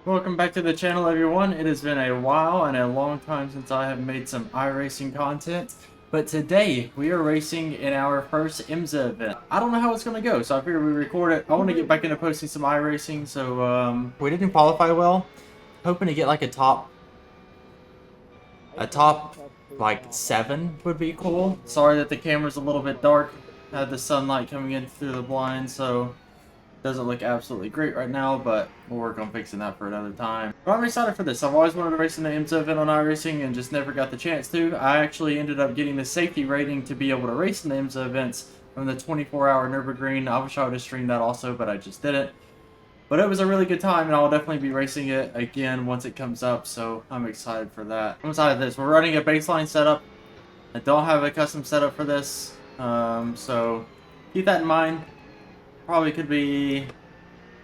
Welcome back to the channel, everyone. It has been a while and a long time since I have made some iRacing content, but today we are racing in our first IMSA event. I don't know how it's going to go, so I figured we record it. I want to get back into posting some iRacing, so we didn't qualify well. Hoping to get like a top like 7 would be cool. Sorry that the camera's a little bit dark. I had the sunlight coming in through the blinds, so doesn't look absolutely great right now, but we'll work on fixing that for another time. But I'm excited for this. I've always wanted to race in the IMSA event on iRacing and just never got the chance to. I actually ended up getting the safety rating to be able to race in the IMSA events from the 24-hour Nürburgring. I wish I would have streamed that also, but I just didn't. But it was a really good time, and I'll definitely be racing it again once it comes up, so I'm excited for that. I'm excited for this. We're running a baseline setup. I don't have a custom setup for this, so keep that in mind. Probably could be,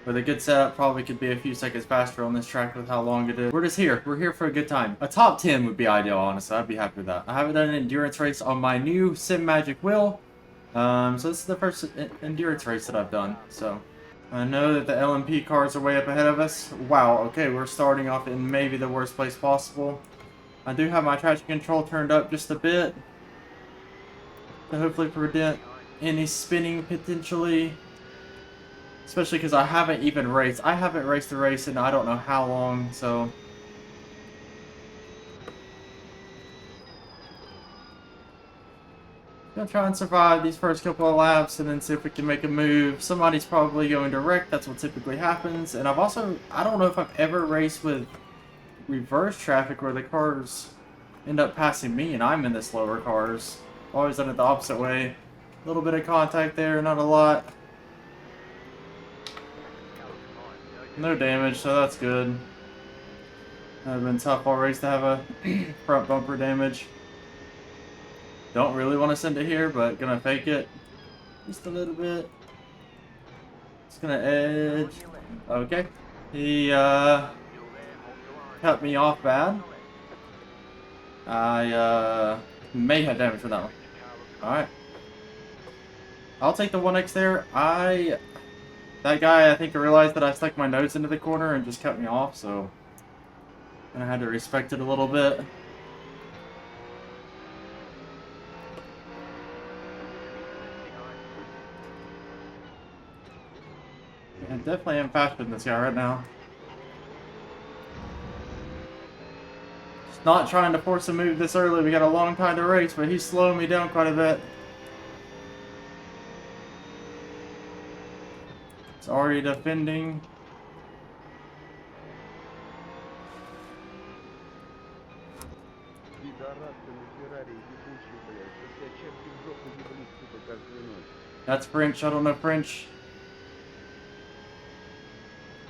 with a good setup, probably could be a few seconds faster on this track with how long it is. We're just here. We're here for a good time. A top 10 would be ideal, honestly. I'd be happy with that. I haven't done an endurance race on my new Sim Magic wheel. So this is the first endurance race that I've done. So I know that the LMP cars are way up ahead of us. Wow, okay, we're starting off in maybe the worst place possible. I do have my traction control turned up just a bit to hopefully prevent any spinning potentially. Especially because I haven't even raced. I haven't raced the race in I don't know how long, so. Gonna try and survive these first couple of laps and then see if we can make a move. Somebody's probably going to wreck. That's what typically happens. And I don't know if I've ever raced with reverse traffic where the cars end up passing me and I'm in the slower cars. Always done it the opposite way. A little bit of contact there, not a lot. No damage, so that's good. That would have been tough all race to have a front bumper damage. Don't really want to send it here, but gonna fake it. Just a little bit. Just gonna edge. Okay. He cut me off bad. I may have damage for that one. Alright. I'll take the 1x there. That guy, I think, realized that I stuck my nose into the corner and just cut me off, so I had to respect it a little bit. I definitely am faster than this guy right now. Just not trying to force a move this early. We got a long time to race, but he's slowing me down quite a bit. It's already defending. That's French. I don't know French.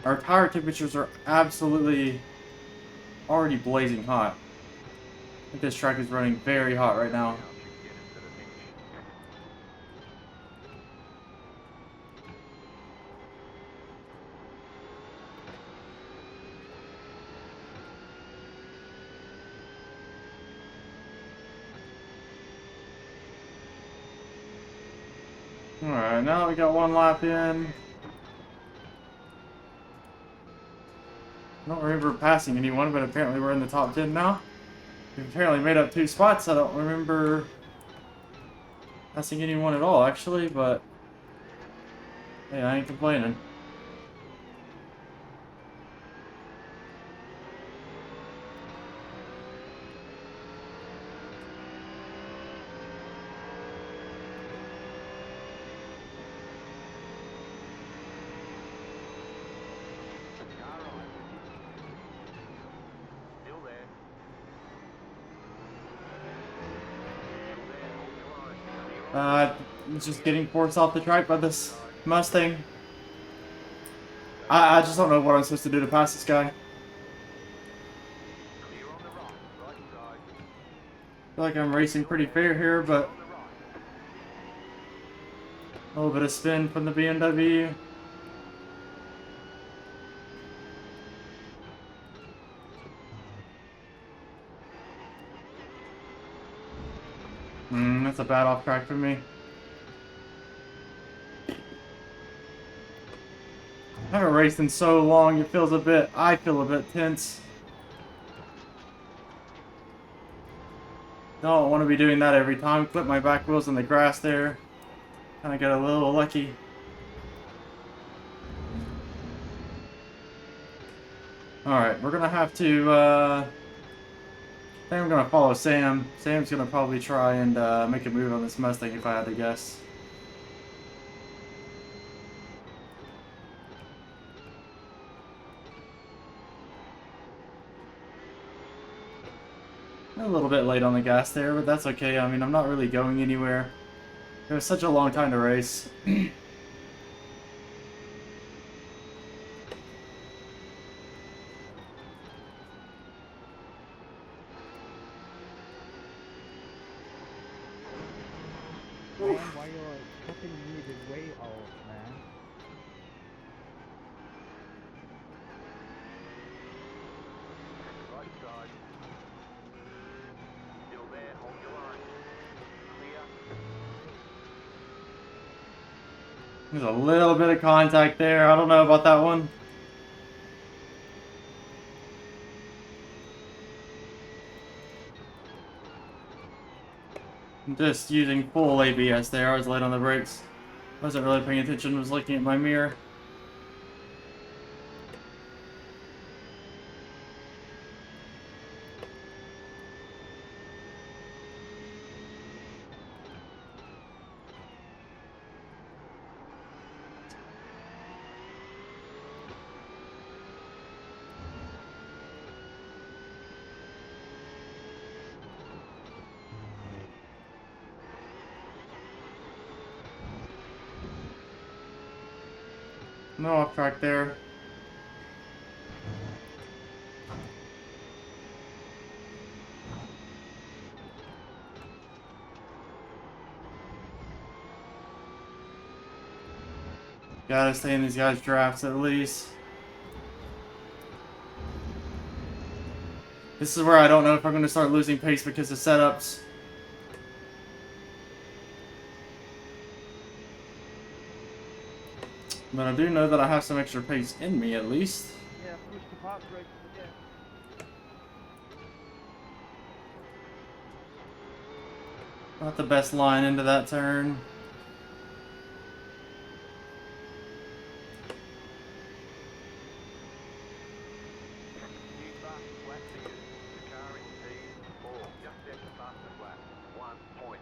Our tire temperatures are absolutely already blazing hot. I think this track is running very hot right now. Alright, now we got one lap in. I don't remember passing anyone, but apparently we're in the top 10 now. We've apparently made up 2 spots. I don't remember passing anyone at all, actually, but hey, I ain't complaining. Just getting forced off the track by this Mustang. I just don't know what I'm supposed to do to pass this guy. I feel like I'm racing pretty fair here, but a little bit of spin from the BMW. That's a bad off track for me. I haven't raced in so long, it feels a bit, I feel a bit tense. Don't want to be doing that every time. Clip my back wheels in the grass there. Kind of get a little lucky. Alright, we're gonna have to, I think I'm gonna follow Sam. Sam's gonna probably try and make a move on this Mustang if I had to guess. A little bit late on the gas there, but that's okay. I mean, I'm not really going anywhere. It was such a long time to race. Man, why you're cutting me the way off, man? Right side. Still there, hold your line. Clear. There's a little bit of contact there. I don't know about that one. I'm just using full ABS there. I was late on the brakes. Wasn't really paying attention. Was looking at my mirror. No off track there. Gotta stay in these guys' drafts at least. This is where I don't know if I'm going to start losing pace because of setups. But I do know that I have some extra pace in me at least. Yeah, push the park brake again. Not the best line into that turn. New fast flat to you. The car in P4. Just set the fastest lap. 1.722.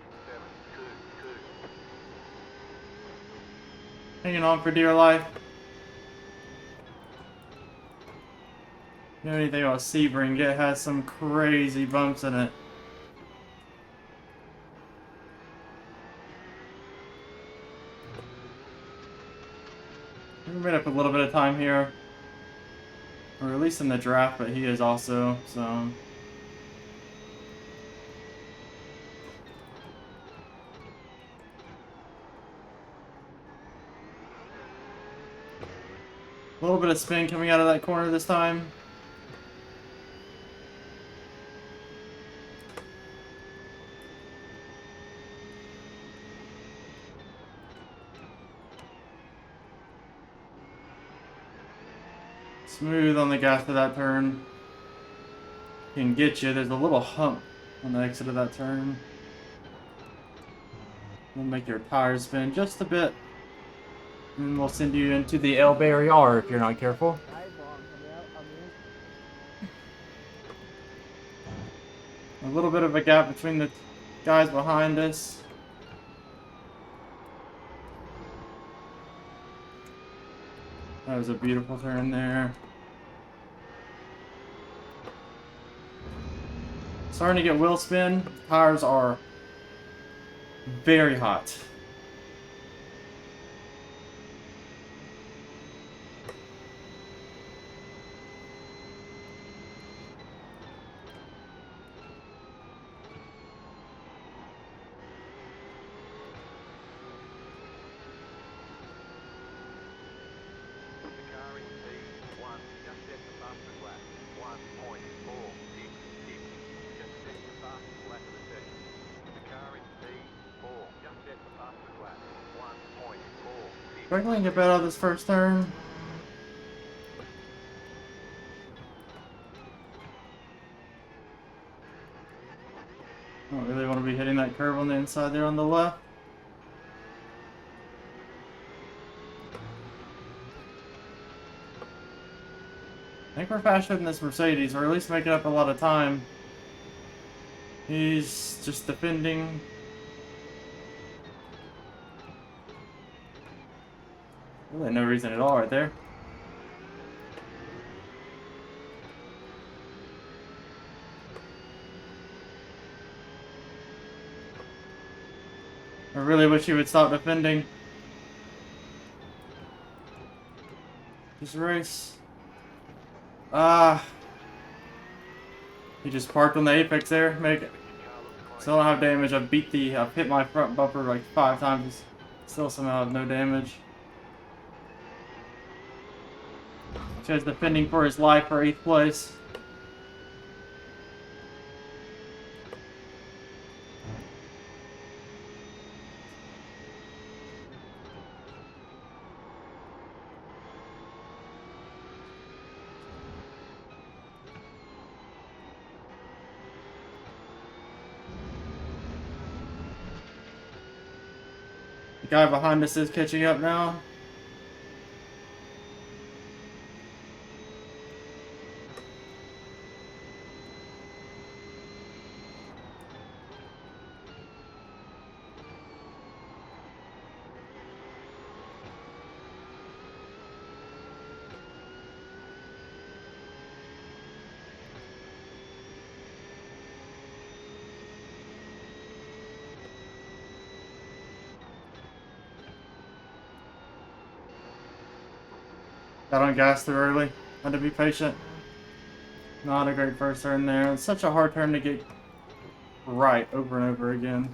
Hanging on for dear life. You know anything about Sebring? It has some crazy bumps in it. We made up a little bit of time here. Or at least in the draft, but he is also, so. A little bit of spin coming out of that corner this time. Smooth on the gas for that turn. Can get you. There's a little hump on the exit of that turn. We'll make your tires spin just a bit. And we'll send you into the El Barrier if you're not careful. A little bit of a gap between the guys behind us. That was a beautiful turn there. Starting to get wheel spin. Tires are very hot. Struggling to get better out of this first turn. Don't really want to be hitting that curve on the inside there on the left. I think we're faster than this Mercedes, or at least making up a lot of time. He's just defending. Really no reason at all right there. I really wish he would stop defending. This race. He just parked on the apex there. Make it. Still don't have damage. I've hit my front bumper like 5 times. Still somehow have no damage. This guy's defending for his life for 8th place. The guy behind us is catching up now. Got on gas too early. Had to be patient. Not a great first turn there. It's such a hard turn to get right over and over again.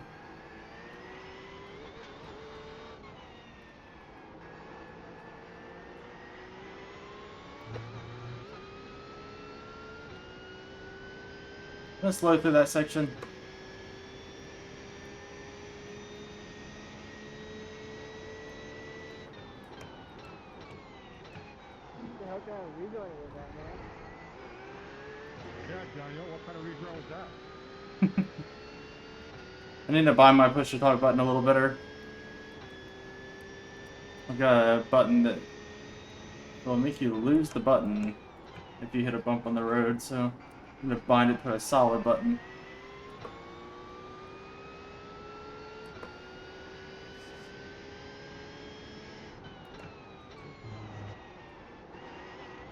Let's slow through that section. What the hell kind of rejoin was that, man? Yeah, Daniel, what kind of redraw was that? I need to buy my push to talk button a little better. I've got a button that will make you lose the button if you hit a bump on the road, so I'm going to bind it to a solid button.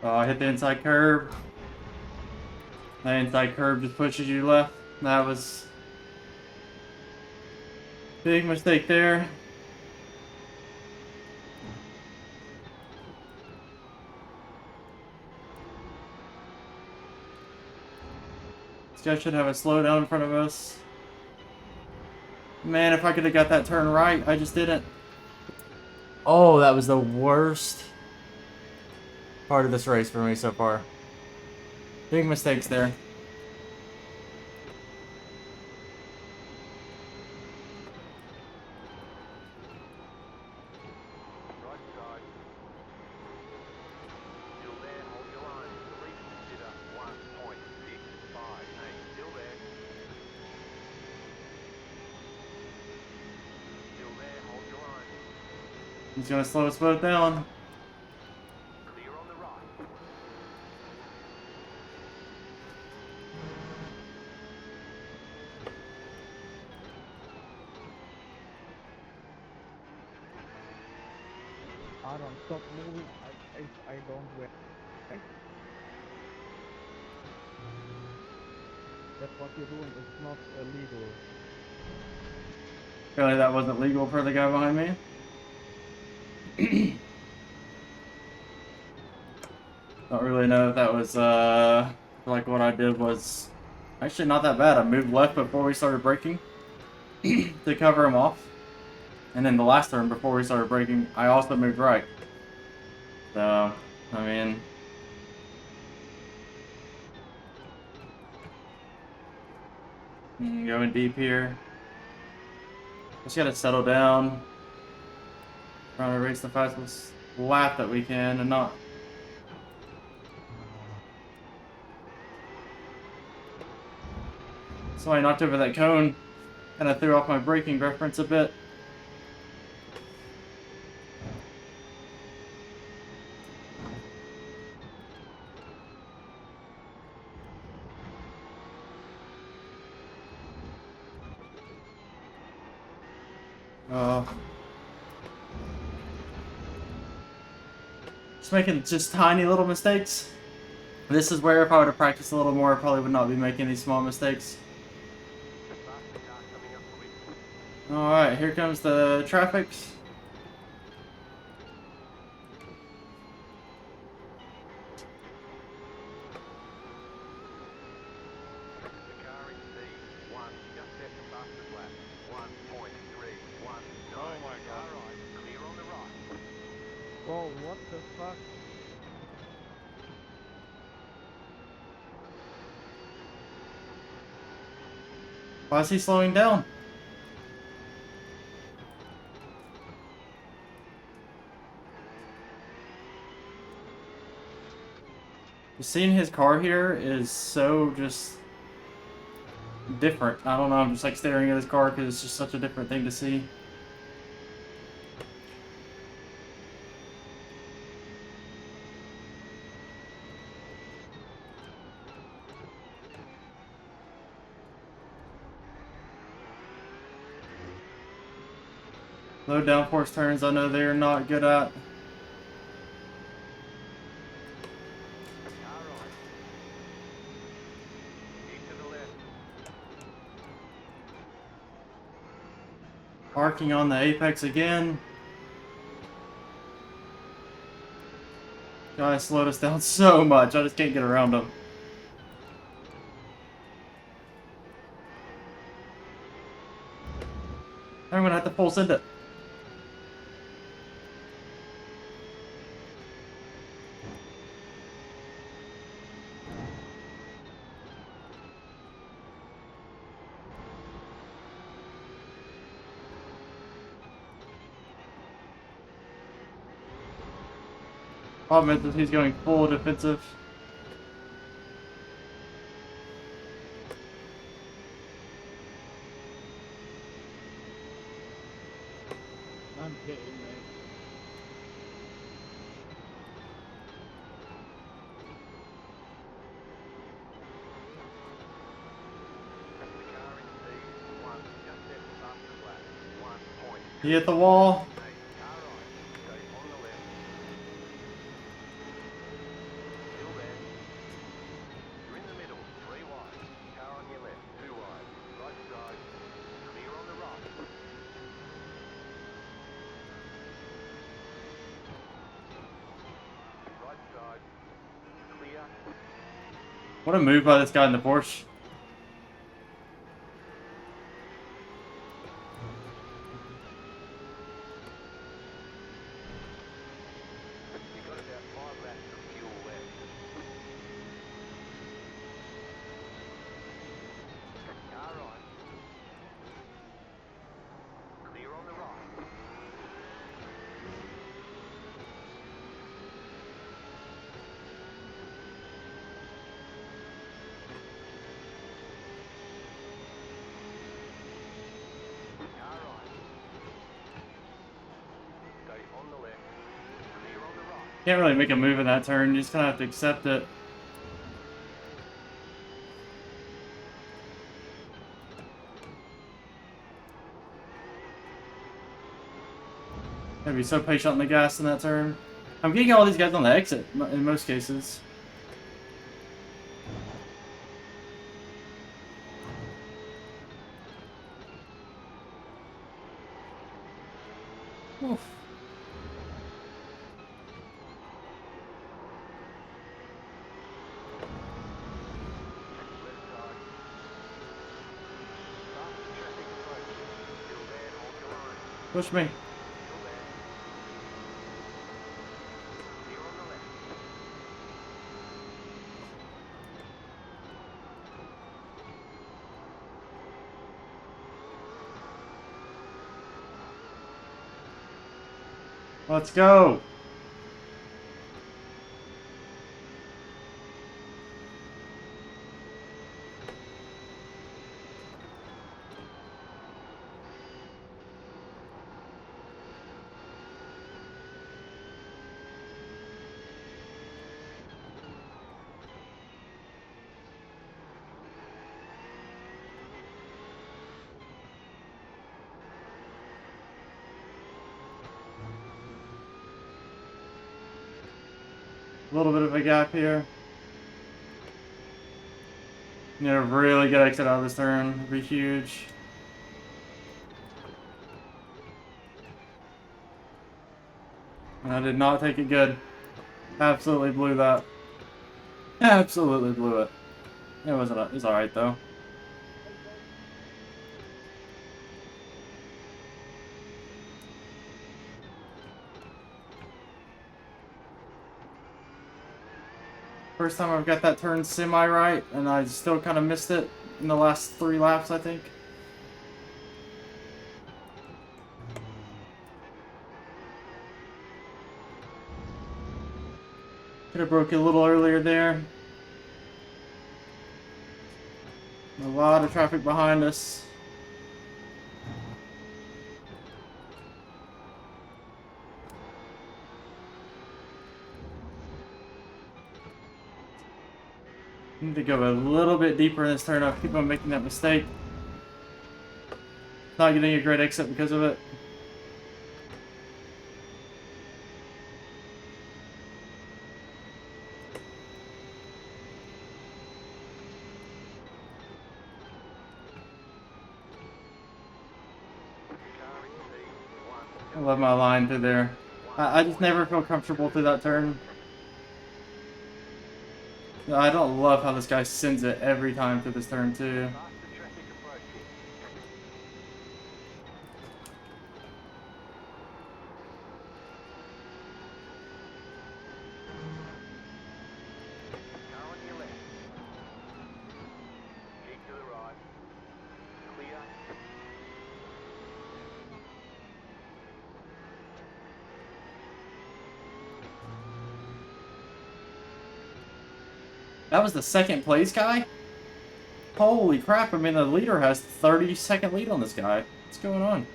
Oh, I hit the inside curb. That inside curb just pushes you left. That was a big mistake there. This guy should have a slowdown in front of us. Man, if I could have got that turn right, I just didn't. Oh, that was the worst part of this race for me so far. Big mistakes there. Right side. Still there, hold your line. Please consider 1.658. Still there. Still there, hold your line. He's gonna slow us both down. Clear on the right. I don't stop moving. I don't wait. That's what you're doing. It's not illegal. Apparently that wasn't legal for the guy behind me. Don't really know if that was, like what I did was actually not that bad. I moved left before we started braking to cover him off. And then the last turn before we started braking, I also moved right. So, I mean... going deep here. Just gotta settle down. Trying to race the fastest lap that we can and not... So I knocked over that cone. Kind of threw off my braking reference a bit. Just making just tiny little mistakes. This is where if I would have practiced a little more, I probably would not be making these small mistakes. Faster car coming up quick. Alright, here comes the traffic. The car in C1, just set the fastest lap. 1.319. Oh my God. Car right, clear on the right. Whoa, what the fuck? Why is he slowing down? Seeing his car here is so just different. I don't know, I'm just like staring at his car because it's just such a different thing to see. Low downforce turns I know they're not good at. Car right. Keep to the left. Parking on the apex again. Guy slowed us down so much, I just can't get around him. I'm gonna have to full send it. Problem is that he's going full defensive. I'm getting it. The car in C1, just set the fastest lap. 1.8. He hit the wall. Car right, stay on the left. Still there. You're in the middle, 3 wide. Car on your left, 2 wide. Right side, clear on the right. Right side, clear. What a move by this guy in the Porsche. You've got about 5 laps of fuel left. Car right. Clear on the right. Car right. Stay on the left. Clear on the right. Can't really make a move in that turn, you just kind of have to accept it. Gotta be so patient on the gas in that turn. I'm getting all these guys on the exit in most cases. Oof. Left side. Stop the traffic approach. Still there, hold your line. Push me. Still there. Clear on the left. Let's go. A little bit of a gap here. Need a really good exit out of this turn. It'd be huge. And I did not take it good. Absolutely blew that. Absolutely blew it. It wasn't. It was all right though. First time I've got that turn semi-right, and I still kind of missed it in the last 3 laps, I think. Could have broke it a little earlier there. A lot of traffic behind us. Need to go a little bit deeper in this turn. I keep on making that mistake. Not getting a great exit because of it. I love my line through there. I just never feel comfortable through that turn. I don't love how this guy sends it every time through this turn too. Faster traffic approaching. Car on your left. Keep to the right. Clear. That was the second place guy? Holy crap, I mean the leader has 30-second lead on this guy. What's going on?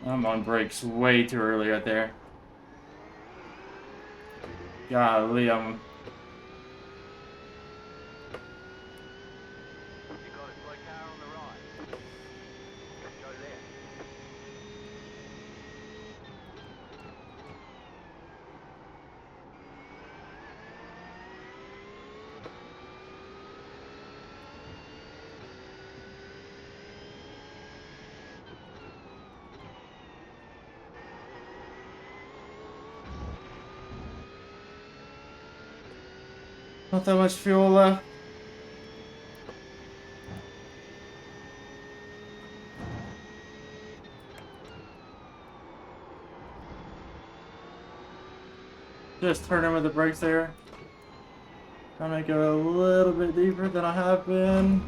I'm on brakes way too early right there. Golly, You got a slow car on the right. Go left. not that much fuel left. Just turning with the brakes there. Trying to go a little bit deeper than I have been.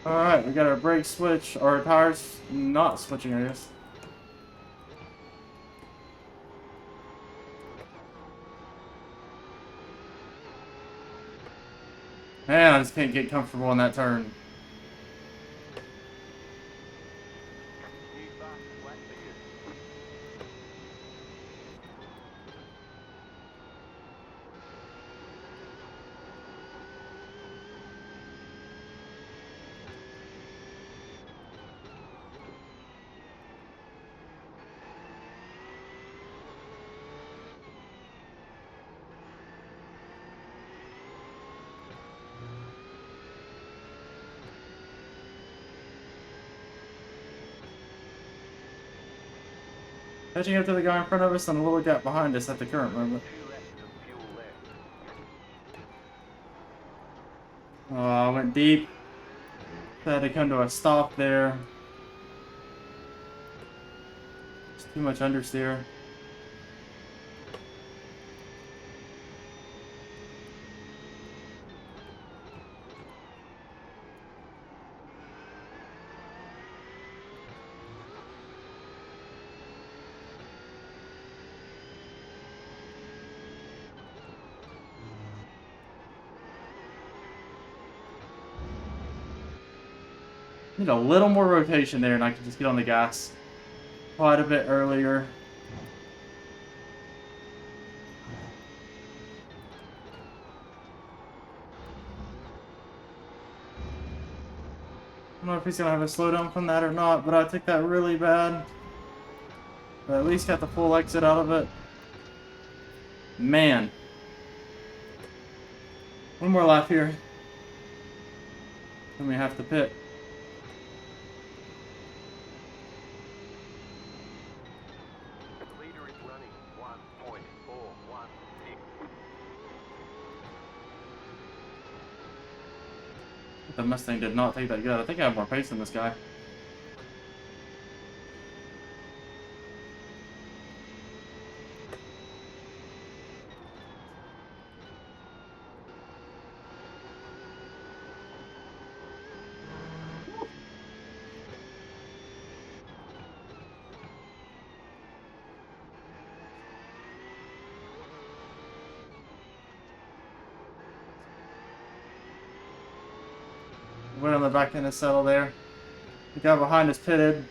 Alright, we got our brake switch, our tires not switching, I guess. Man, I just can't get comfortable in that turn. New bus flat for you. Catching up to the guy in front of us and a little gap behind us at the current moment. 2 laps of fuel left. Oh, I went deep. Had to come to a stop there. It's too much understeer. Need a little more rotation there and I can just get on the gas quite a bit earlier. don't know if he's gonna have a slowdown from that or not, but I took that really bad. But at least got the full exit out of it. Man. One more lap here. Then we have to pit. The leader is running 1.416. The Mustang did not take that good. I think I have more pace than this guy. Went on the back end of settle there. The guy behind us pitted.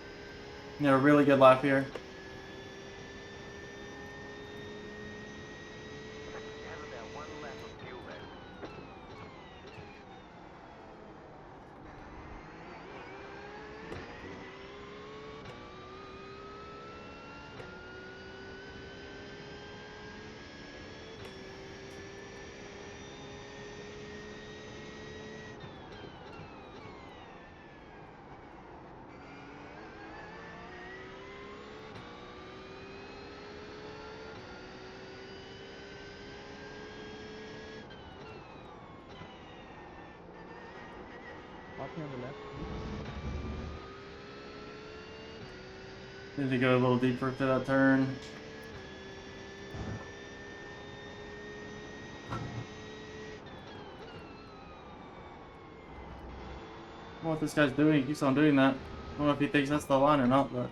You know, a really good lap here. You have about 1 lap of fuel left. Watch me on the left. Need to go a little deeper to that turn. I don't know what this guy's doing. He keeps on doing that. I don't know if he thinks that's the line or not, but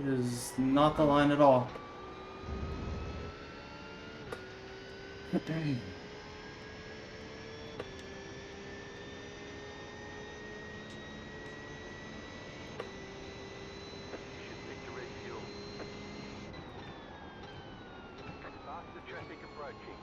it is not the line at all. Dang. You should need to refuel. Faster traffic approaching.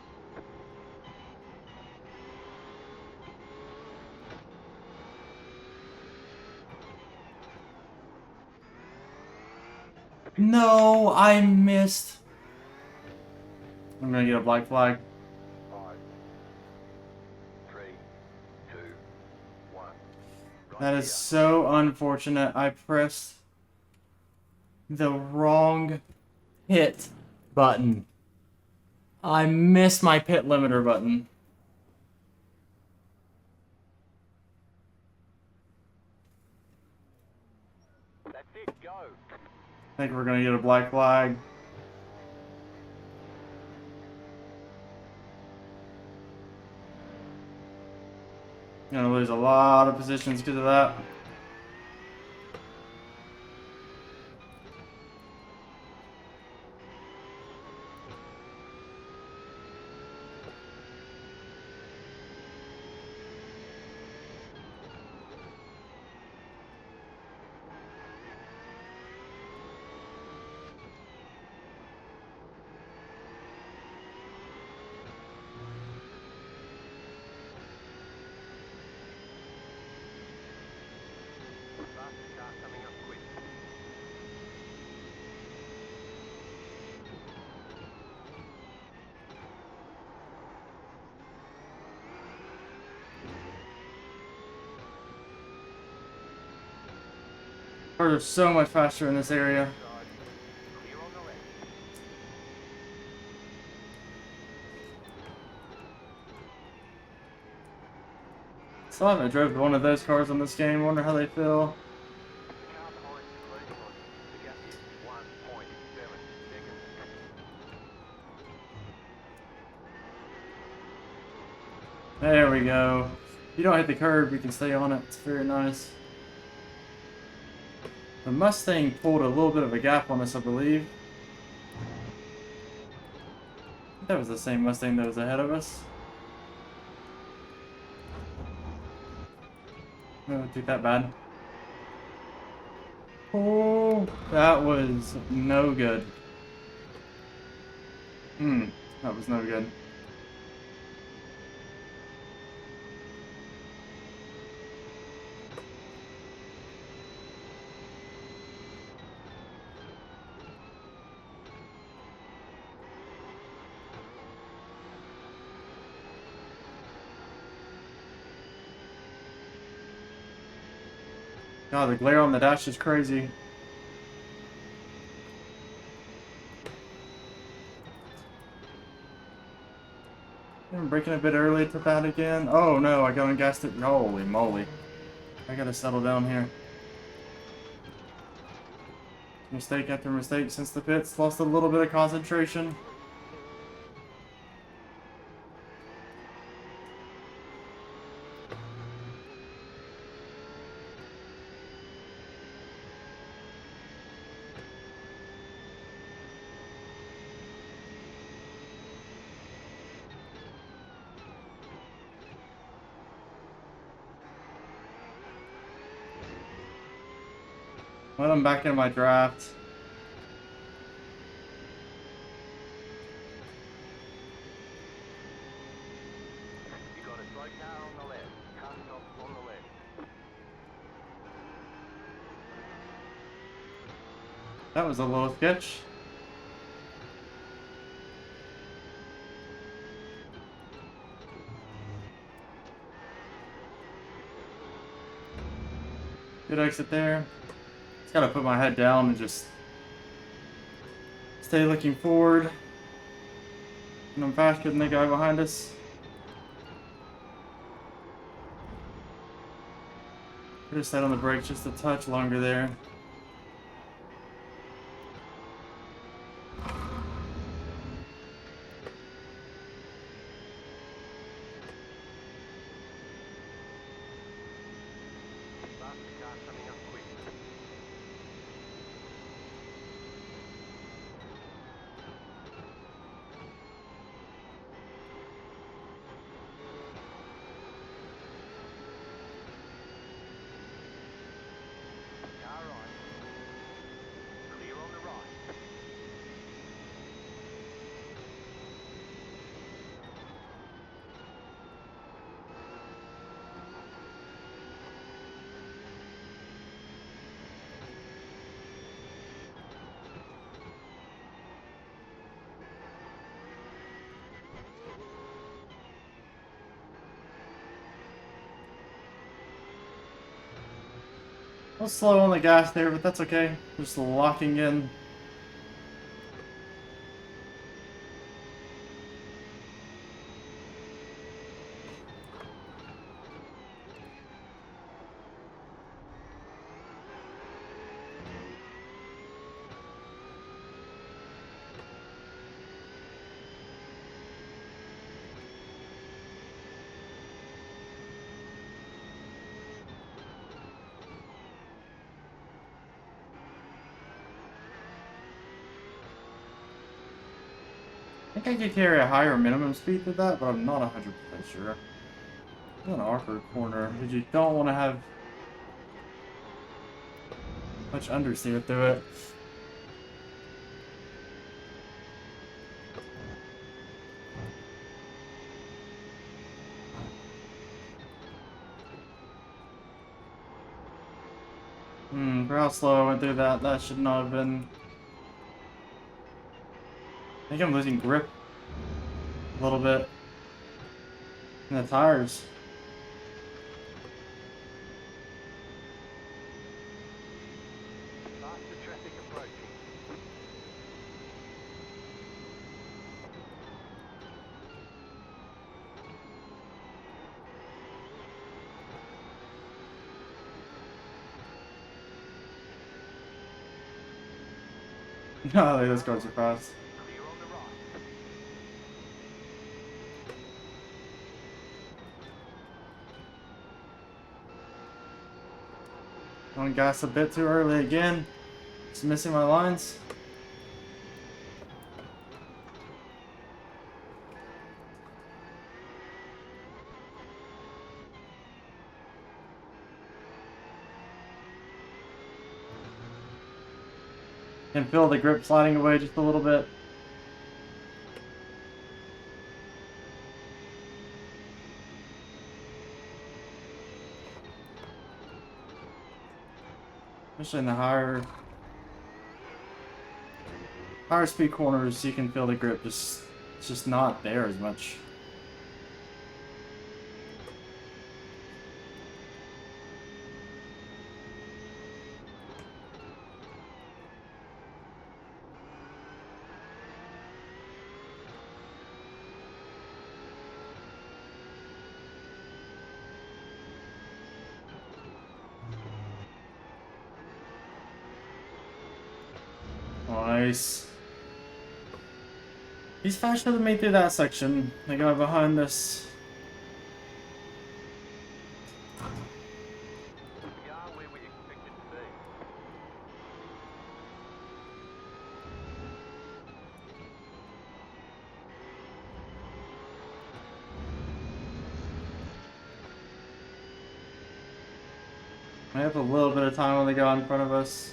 No, I missed. I'm gonna get a black flag. 5, 3, 2, 1. Right That is here. so unfortunate. I pressed the wrong pit button. I missed my pit limiter button. That's it, go. I think we're gonna get a black flag. Gonna lose a lot of positions because of that. Fastest car coming up quick. Cars are so much faster in this area. Side. Clear on the left. Still haven't drove one of those cars on this game. Wonder how they feel. The car behind is closing on you. The gap is 1.7 seconds. There we go. If you don't hit the curb, you can stay on it. It's very nice. The Mustang pulled a little bit of a gap on us, I believe. That was the same Mustang that was ahead of us. No, it took that bad. Oh, that was no good. That was no good. God, the glare on the dash is crazy. I'm braking a bit early to that again. Oh no, I got ungassed it. Holy moly. I gotta settle down here. Mistake after mistake since the pits. Lost a little bit of concentration. Well, I'm back in my draft. You got a slow car on the left. Car stop on the left. That was a little sketch. Good exit there. Just gotta put my head down and just stay looking forward. And I'm faster than the guy behind us. Could have stayed on the brakes just a touch longer there. Fastest car coming up quick. Car right. Clear on the right. A little slow on the gas there, but that's okay. Just locking in. I think I could carry a higher minimum speed with that, but I'm not 100% sure. It's an awkward corner, because you don't want to have much understeer through it. For how slow I went through that, that should not have been... I think I'm losing grip a little bit in the tires. Faster traffic approaching. No, those cars are fast. Clear on the right. On gas a bit too early again. Just missing my lines. Can feel the grip sliding away just a little bit. Especially in the higher speed corners, you can feel the grip it's just not there as much. Nice. He's faster than me through that section. The guy behind this. We are where we expected to be. I have a little bit of time on the guy in front of us.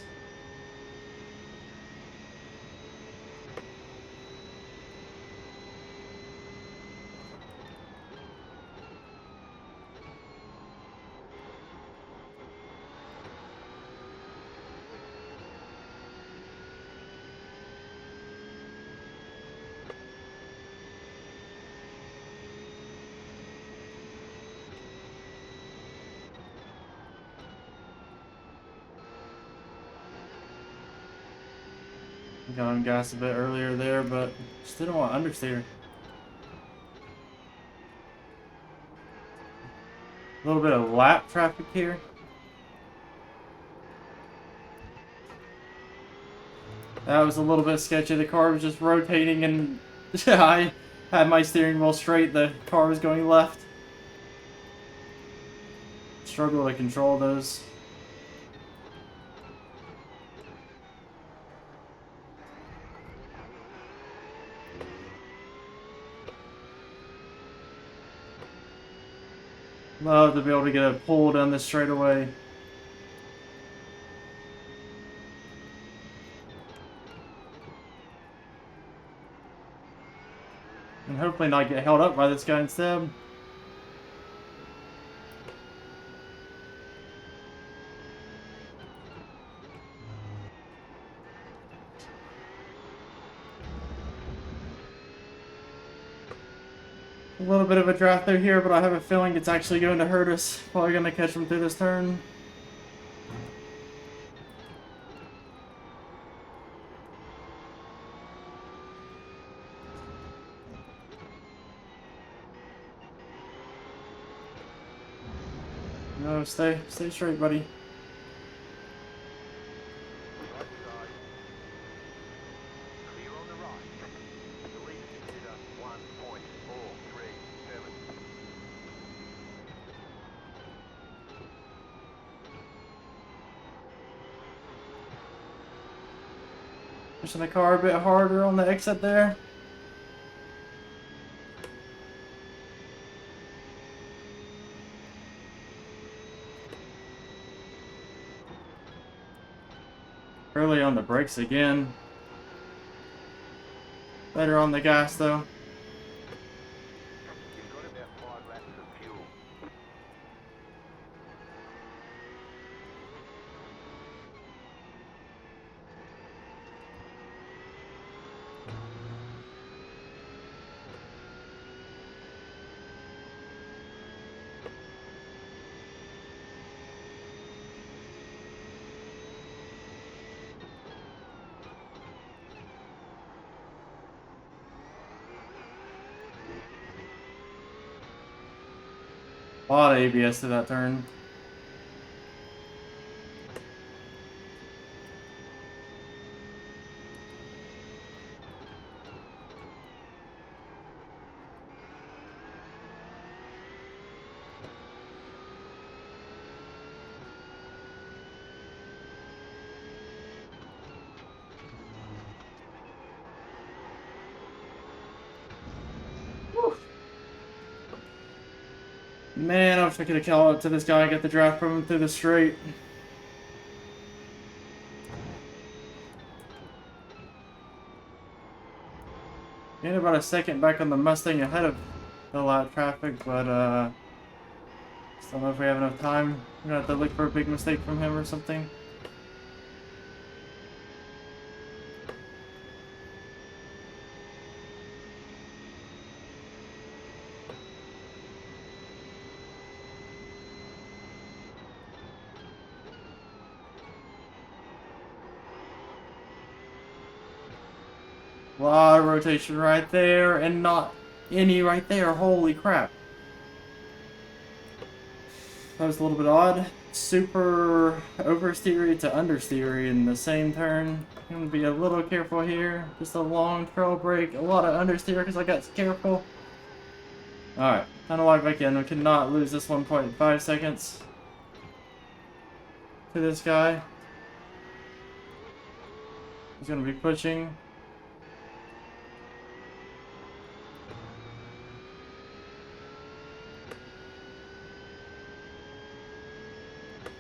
Got on gas a bit earlier there, but just didn't want understeer. A little bit of lap traffic here. That was a little bit sketchy. The car was just rotating and I had my steering wheel straight. The car was going left. Struggle to control those. Love to be able to get a pull down this straightaway. And hopefully not get held up by this guy instead. A little bit of a draft through here, but I have a feeling it's actually going to hurt us. Probably going to catch him through this turn. No, stay straight, buddy. Right side. Clear on the right. The lead consider 1.437. Pushing the car a bit harder on the exit there. Early on the brakes again. Better on the gas though. You've got about 5 laps of fuel. A lot of ABS to that turn. Man, I wish I could have called out to this guy and get the draft from him through the straight. Gained about a second back on the Mustang ahead of the lap traffic, but still don't know if we have enough time. We're gonna have to look for a big mistake from him or something. A lot of rotation right there, and not any right there. Holy crap. That was a little bit odd. super oversteery to understeery in the same turn. I'm gonna be a little careful here. Just a long trail break, a lot of understeer because I got careful. Alright, kind of lock back in. We cannot lose this 1.5 seconds to this guy. He's gonna be pushing.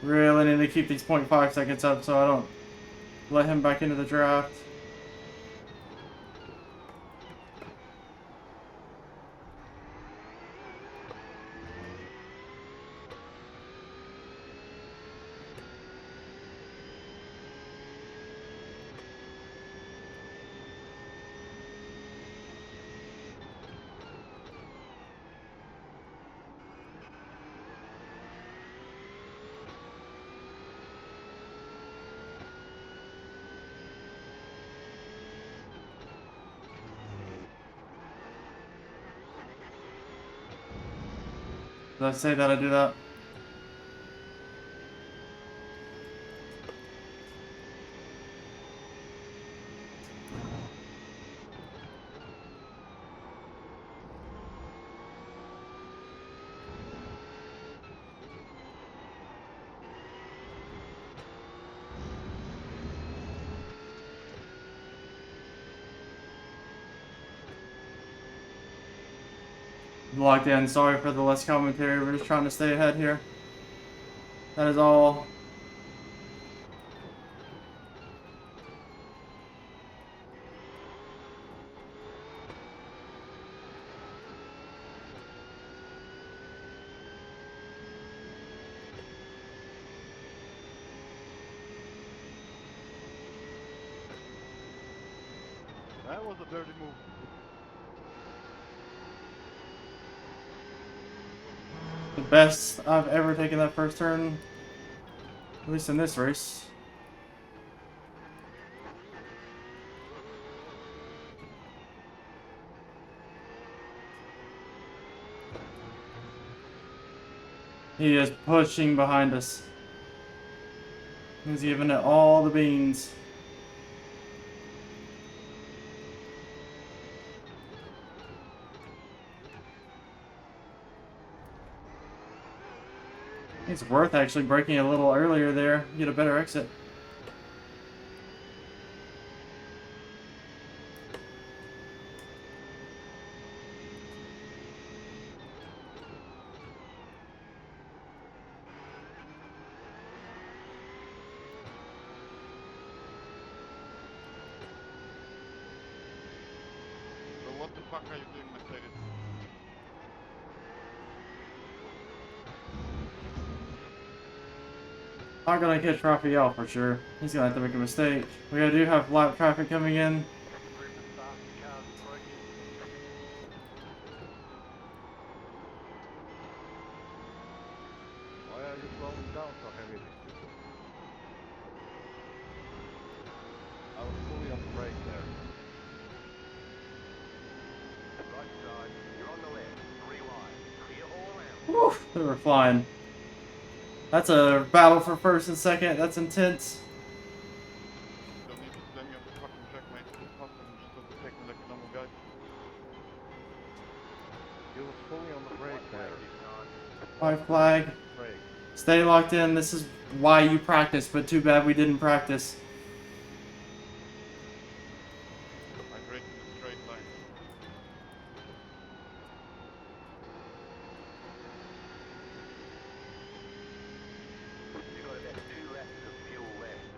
Really need to keep these 0.5 seconds up so I don't let him back into the draft. Did I say that I do that? Locked in. Sorry for the less commentary. We're just trying to stay ahead here. That is all. That was a dirty move. The best I've ever taken that first turn. At least in this race. He is pushing behind us. He's giving it all the beans. It's worth actually breaking a little earlier there. Get a better exit. So what the fuck are you doing, Mercedes? Not gonna catch Raphael for sure. He's gonna have to make a mistake. We do have lap traffic coming in. Second group of fastest cars approaching. Why are you slowing down so heavily? I was fully on the brake there. Right side, you're on the left. 3 wide. Clear all around. Woof, they were flying. That's a battle for first and second. That's intense. Don't need to slam me off the fucking track, mate. It's fast and just have to take me like a normal guy. You was fully on the brake there. White flag. Brake. Stay locked in. This is why you practice, but too bad we didn't practice. I brake in a straight line. You've got about 2 laps of fuel left.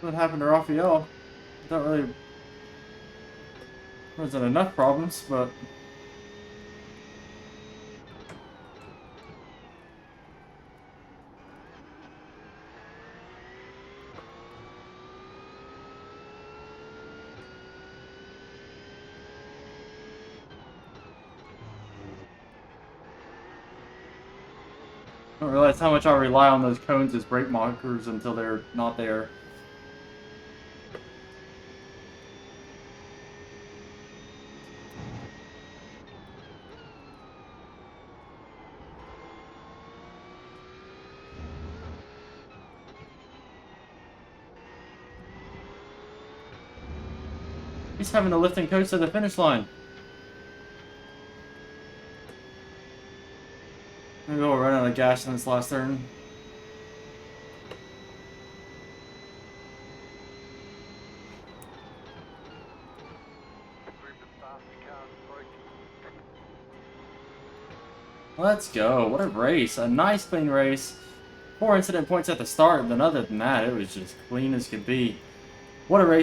What happened to Raphael? Don't really. Wasn't enough problems, but don't realize how much I rely on those cones as brake markers until they're not there. He's having to lift and coast to the finish line. Maybe we'll run out of gas in this last turn. Group of safety cars approaching. Let's go. What a race. A nice clean race. 4 incident points at the start, but other than that, it was just clean as could be. What a race.